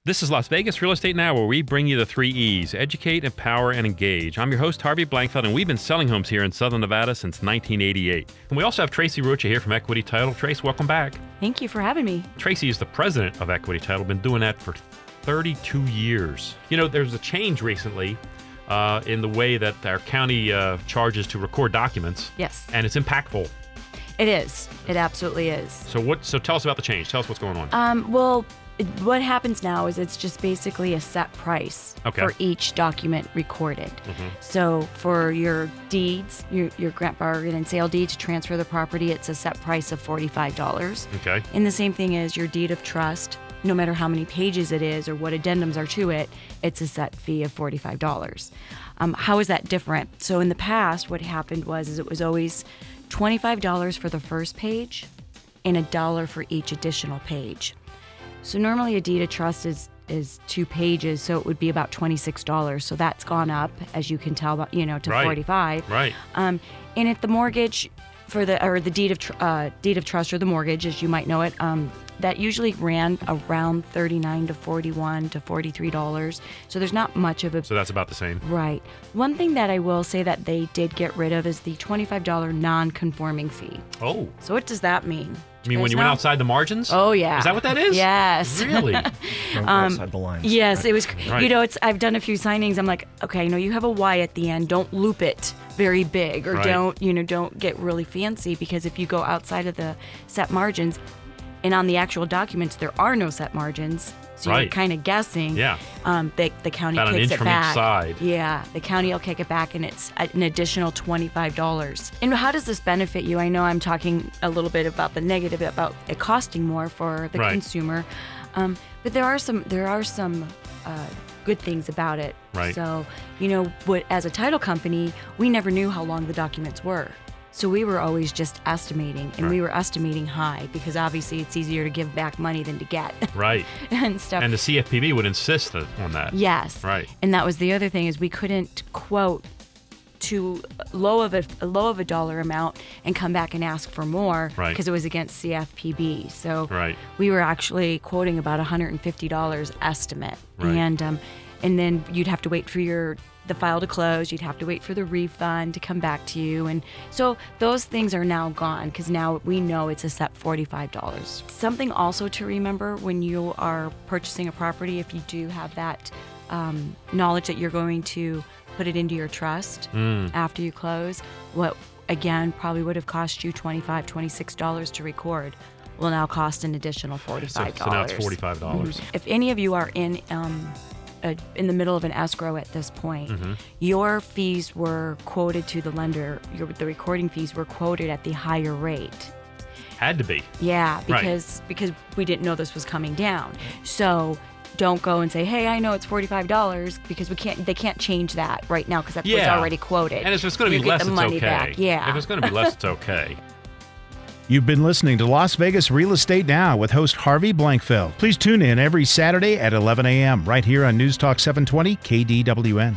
This is Las Vegas Real Estate Now, where we bring you the 3 E's: educate, empower, and engage. I'm your host, Harvey Blankfeld, and we've been selling homes here in Southern Nevada since 1988. And we also have Tracy Ruccia here from Equity Title. Trace, welcome back. Thank you for having me. Tracy is the president of Equity Title, been doing that for 32 years. You know, there's a change recently in the way that our county charges to record documents. Yes. And it's impactful. It is. It absolutely is. So tell us about the change. Tell us what's going on. Well, what happens now is it's just basically a set price for each document recorded. So for your deeds, your grant, bargain, and sale deed to transfer the property, it's a set price of $45. Okay. And the same thing is your deed of trust, no matter how many pages it is or what addendums are to it, it's a set fee of $45. How is that different? So in the past, what happened was it was always $25 for the first page and $1 for each additional page. So normally a deed of trust is 2 pages, so it would be about $26. So that's gone up, as you can tell, to $45. Right. And if the mortgage for the deed of trust, or the mortgage, as you might know it, that usually ran around $39 to $41 to $43. So there's not much of a... So that's about the same. Right. One thing that I will say that they did get rid of is the $25 non-conforming fee. Oh. So what does that mean? You mean when you went outside the margins? Oh, yeah. Is that what that is? Yes. Really? Outside the lines. Yes, right. it was, I've done a few signings. I'm like, okay, you have a Y at the end. Don't loop it very big, or don't get really fancy, because if you go outside of the set margins, and on the actual documents, there are no set margins. So you're kind of guessing. Yeah. The county about kicks an inch it from back. Each side. Yeah, the county will kick it back, and it's an additional $25. And how does this benefit you? I know I'm talking a little bit about the negative, about it costing more for the consumer, but there are some good things about it. Right. So as a title company, we never knew how long the documents were. So we were always just estimating, and we were estimating high, because obviously it's easier to give back money than to get. Right. And stuff. And the CFPB would insist on that. Yes. Right. And that was the other thing, is we couldn't quote too low of a dollar amount and come back and ask for more, because it was against CFPB. So we were actually quoting about $150 estimate. Right. And then you'd have to wait for the file to close, you'd have to wait for the refund to come back to you. And so those things are now gone, because now we know it's a set $45. Something also to remember when you are purchasing a property, if you do have that knowledge that you're going to put it into your trust after you close, what again probably would have cost you $25, $26 to record will now cost an additional $45. So now it's $45. If any of you are in the middle of an escrow at this point, your fees were quoted to the lender, the recording fees were quoted at the higher rate. Had to be. Yeah, because we didn't know this was coming down. So don't go and say, hey, I know it's $45, because they can't change that right now, because that's what's already quoted. And if it's going to be less, it's okay. Back. Yeah. If it's going to be less, it's okay. You've been listening to Las Vegas Real Estate Now with host Harvey Blankfeld. Please tune in every Saturday at 11 a.m. right here on News Talk 720 KDWN.